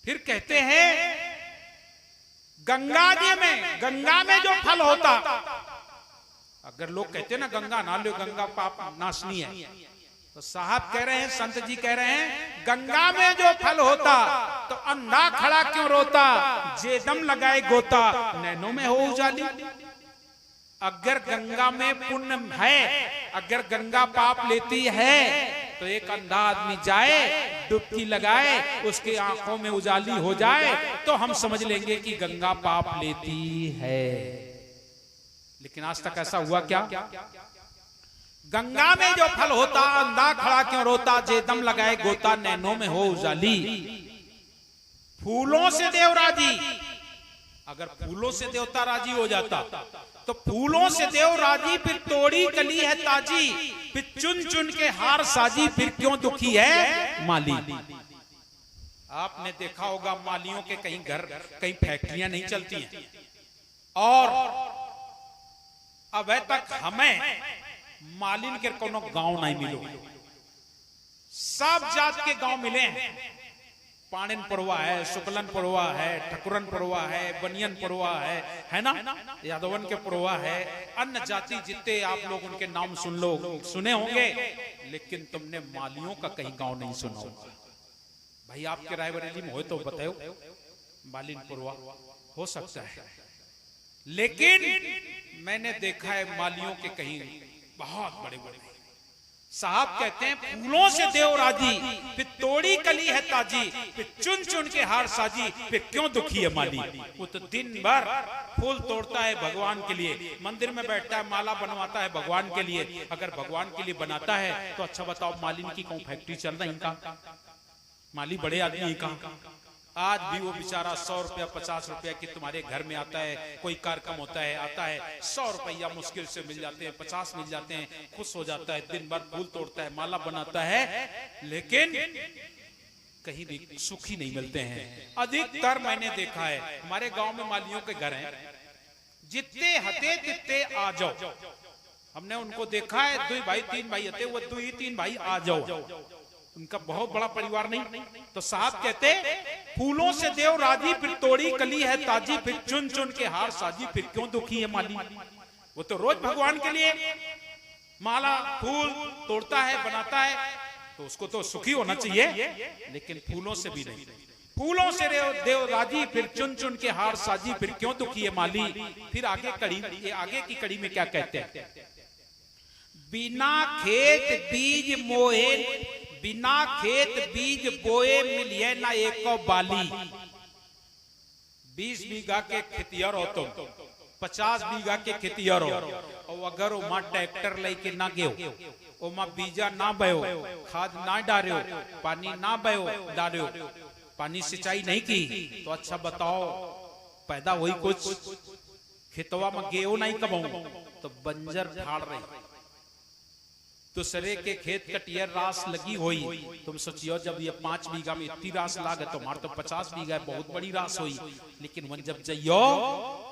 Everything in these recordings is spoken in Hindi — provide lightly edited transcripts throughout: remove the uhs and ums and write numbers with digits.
फिर कहते हैं गंगा में जो फल होता, अगर लोग कहते हैं ना गंगा ना लो, गंगा पाप नाशनी है, तो साहब कह रहे हैं, संत जी कह रहे हैं गंगा में जो फल होता तो अंधा खड़ा क्यों रोता, जे दम लगाए गोता नैनों में हो उजाली। अगर गंगा में पुण्य है, अगर गंगा पाप लेती है, तो एक अंधा आदमी जाए डुबकी लगाए, उसकी आंखों में उजाली हो जाए, तो हम समझ लेंगे कि गंगा पाप लेती है। लेकिन आज तक ऐसा हुआ क्या? गंगा में जो फल होता अंधा खड़ा क्यों रोता, जे दम लगाए गोता नैनों में हो उजाली। फूलों से देव राजी, अगर फूलों से देवता राजी हो जाता तो फूलों से देव राजी, फिर तोड़ी कली है ताजी, फिर चुन चुन के हार साजी, फिर क्यों दुखी है माली। आपने देखा होगा मालियों के कहीं घर, कहीं फैक्ट्रियां नहीं चलती हैं, और अब तक हमें मालिन के कोनो गांव नहीं मिलो। सब जात के गांव मिले हैं, पाणिन पुरवा है, शुक्लन पुरवा है, ठकुरन पुरवा है, बनियन पुरवा है ना, यादवन के पुरवा है, अन्य जाति जितने आप लोग उनके नाम सुने होंगे, लेकिन तुमने मालियों का कहीं गांव नहीं सुना होगा। भाई आपके रायबरेली में हो तो बताओ, मालिन पुरवा हो सकता है, लेकिन मैंने देखा है मालियों के कहीं बहुत बड़े बड़े। साहब कहते हैं फूलों से देव राजी, फिर तोड़ी कली है ताजी, फिर चुन चुन के हार साजी, फिर क्यों दुखी है माली। वो तो दिन भर फूल तोड़ता है भगवान के लिए, मंदिर में बैठता है, माला बनवाता है भगवान के लिए। अगर भगवान के लिए बनाता है तो अच्छा बताओ, मालिन की कौन फैक्ट्री चल रही का? माली बड़े आदमी का, आज भी वो बेचारा 100 रुपया 50 रुपया की तुम्हारे घर में आता है, कोई कार्यक्रम होता है, आता है 100 रुपया मुश्किल से मिल जाते हैं, 50 मिल जाते हैं, खुश हो जाता है, दिन भर फूल तोड़ता है, माला बनाता है, लेकिन कहीं भी सुखी नहीं मिलते हैं। अधिकतर मैंने देखा है हमारे गांव में मालियों के घर हैं, जितने हते तितने आ जाओ। हमने उनको देखा है 2 भाई 3 भाई हते, वो 2 ही 3 भाई आ जाओ, उनका बहुत बड़ा परिवार नहीं। तो साहब कहते फूलों से देव राजी, फिर तोड़ी कली है ताजी, फिर चुन चुन के हार साजी, फिर क्यों दुखी है माली। वो तो रोज भगवान के लिए माला फूल तोड़ता है, बनाता है, तो उसको तो सुखी होना चाहिए, लेकिन फूलों से भी नहीं। फूलों से देव राजी, फिर चुन चुन के हार साजी, फिर क्यों दुखी है माली। फिर आगे की कड़ी में क्या कहते हैं? बिना खेत बीज मोहे, बिना खेत बीज बोए मिलिए ना एको बाली। 20 बीघा के खेतियर हो तुम, 50 बीघा के खेतियर हो, और अगर ओमा ट्रैक्टर लेके ना गयो, ओमा बीजा ना बयो, खाद ना डालो, पानी ना बयो डालो, पानी सिंचाई नहीं की, तो अच्छा बताओ पैदा हुई कुछ? खेतवा में गेहूं नहीं कबाऊ तो बंजर फाड़ रही। दूसरे के खेत कटियर रास लगी हुई, तुम सोचियो जब ये 5 बीघा में इतनी रास लागे, तो हमारे तो 50 बीघा बहुत बड़ी रास हुई। लेकिन वहां जब जाइयो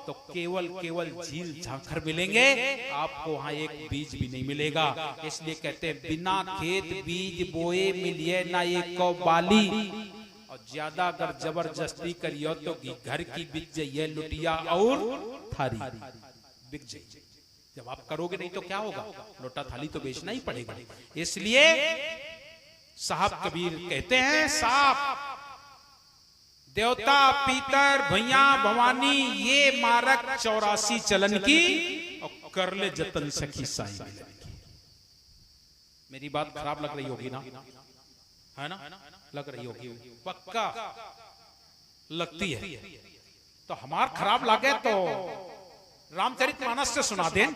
तो केवल झील झांखर मिलेंगे, आपको वहां एक बीज भी नहीं मिलेगा। इसलिए कहते हैं बिना खेत बीज बोए मिलिए ना एक बाली। और ज्यादा अगर जबरदस्ती करियो तो घर की बिक जाइए लुटिया और थारी बिक जाइए। जब आप करोगे नहीं तो क्या होगा? लोटा थाली तो बेचना ही पड़ेगा। इसलिए साहब कबीर कहते हैं, साफ देवता पीतर भैया भवानी ये मारक 84 चलन की, और कर ले जतन सखी साई मिलन की। मेरी बात खराब लग रही होगी ना? है ना? लग रही होगी, पक्का लगती है। तो हमार खराब लगे तो रामचरितमानस से सुना दें।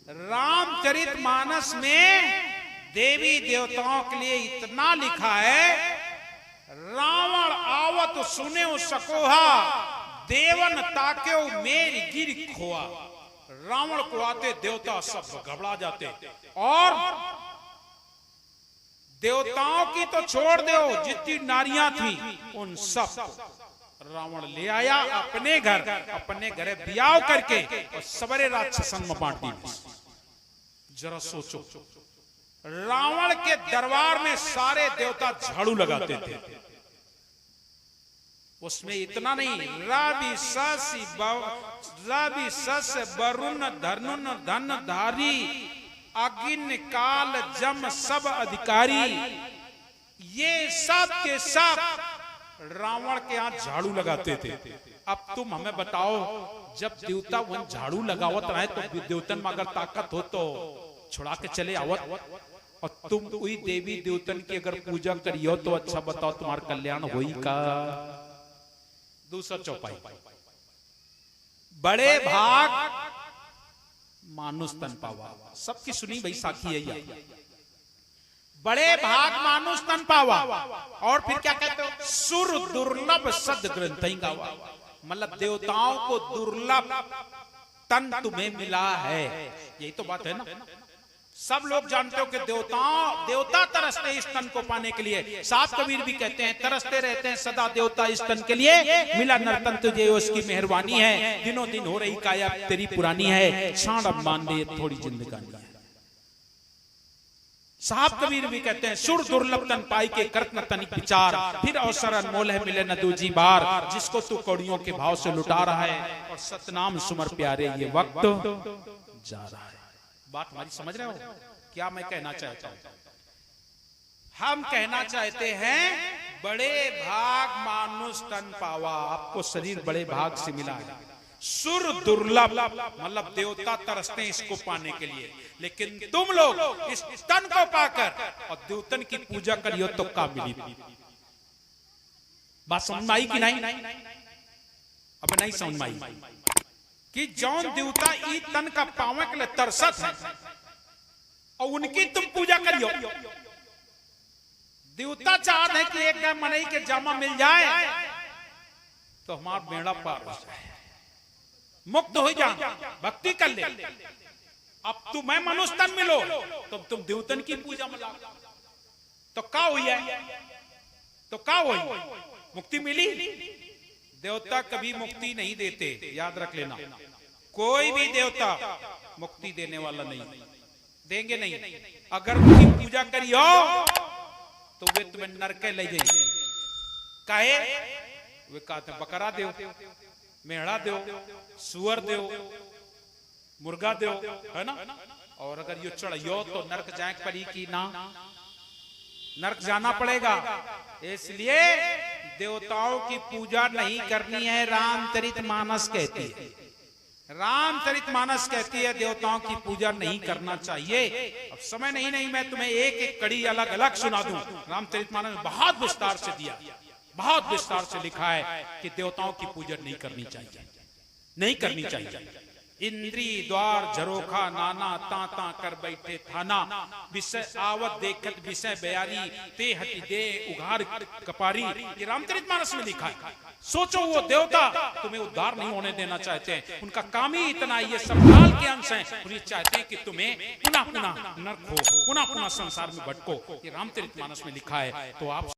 रामचरितमानस में देवी देवताओं के लिए इतना लिखा है, रावण आवत सुने सकोहा, देवन ताके मेर गिर खोआ। रावण को आते देवता सब घबरा जाते, और देवताओं की तो छोड़ दो, जितनी नारियां थी उन सब रावण ले आया अपने घर ब्याह करके, और सबरे राक्षसन में बांट दी। जरा सोचो, रावण के दरबार में सारे देवता झाड़ू लगाते थे, उसमें इतना नहीं, रवि सस वरुण धनुन धन धारी अग्नि काल जम सब अधिकारी, ये सब के सब रावण के यहाँ झाड़ू लगाते थे। अब तुम हमें बताओ, जब देवता वन झाड़ू लगावत रहे तो देवतन में अगर ताकत हो तो छुड़ा के चले आवत, और तुम वही देवी देवतन की अगर पूजा करियो तो अच्छा बताओ तुम्हारा कल्याण होई का। दूसरा चौपाई, बड़े भाग मानुष तन पावा। सबकी सुनी भाई साखी है, बड़े भाग मानुष तन पावा। और फिर क्या कहते हो, सुर दुर्लभ सद ग्रंथ गावा। मतलब देवताओं को दुर्लभ तन तुम्हें मिला है, यही तो बात है ना। सब लोग जानते हो कि देवता तरसते इस तन को पाने के लिए। साफ कबीर भी कहते हैं, तरसते रहते हैं सदा देवता इस तन के लिए। मिला नर्तन तुझे उसकी मेहरबानी है, दिनों दिन हो रही काया तेरी पुरानी है, क्षण अब मान ले थोड़ी जिंदगानी है। साहब कबीर भी कहते हैं, सुर दुर्लभ तन पाई के करत न तनिक विचार, फिर अवसर अनमोल है मिले न दूजी बार, जिसको तू कौड़ियों के भाव से लुटा रहा है और सतनाम सुमर प्यारे ये वक्त जा रहा है। बात हमारी समझ रहे हो क्या मैं कहना चाहता हूं? हम कहना चाहते हैं बड़े भाग मानुष तन पावा। आपको शरीर बड़े भाग से मिला है। सुर दुर्लभ मतलब देवता तरसते हैं इसको पाने के लिए, लेकिन तुम लोग इस तन को पाकर और देवतन की पूजा करियो तो का मिली। बात समझ में आई कि नहीं? अब नहीं समझ में आई कि जौन देवता ई तन का पावे के लिए तरसत है और उनकी तुम पूजा करियो। देवता चाहते हैं कि एक मनई के जामा मिल जाए तो हमारा बेड़ा पार हो जाए, मुक्त हो जाए, भक्ति कर ले। अब तुम्हें मनुष्य तन मिलो तो तुम देवतन की पूजा में लाओ तो क्या हुई है? तो क्या हुई? मुक्ति मिली? देवता कभी मुक्ति नहीं देते, याद रख लेना। कोई भी देवता मुक्ति देने वाला नहीं, देंगे नहीं। अगर उनकी पूजा करियो तो वे तुम्हें नरके ले जाएंगे। काहे? वे कहते हैं बकरा दो, मेढ़ा दो, सुअर दो, मुर्गा दो, है ना। और अगर यो चढ़ियो तो नरक जाए पड़ी की ना, नरक जाना पड़ेगा। इसलिए देवताओं की पूजा नहीं करनी है, रामचरितमानस कहती है। रामचरितमानस कहती है देवताओं की पूजा नहीं करना चाहिए। अब समय नहीं, मैं तुम्हें एक एक कड़ी अलग अलग सुना दूं। रामचरितमानस बहुत विस्तार से दिया, बहुत विस्तार से लिखा है कि देवताओं की पूजा नहीं करनी चाहिए, नहीं करनी चाहिए। इंद्री द्वार झरोखा नाना, तांता कर बैठे थाना, विषय आवत देखत विषय बयारी, ते हटि दे उघार कपारी। ये रामचरितमानस में लिखा है। सोचो वो देवता तुम्हें उद्धार नहीं होने देना चाहते हैं, उनका काम ही इतना, ये सब काल के अंश हैं। ये चाहते हैं कि तुम्हें पुनः पुनः नरक हो, पुनः पुनः संसार में भटको। ये रामचरितमानस में लिखा है। तो आप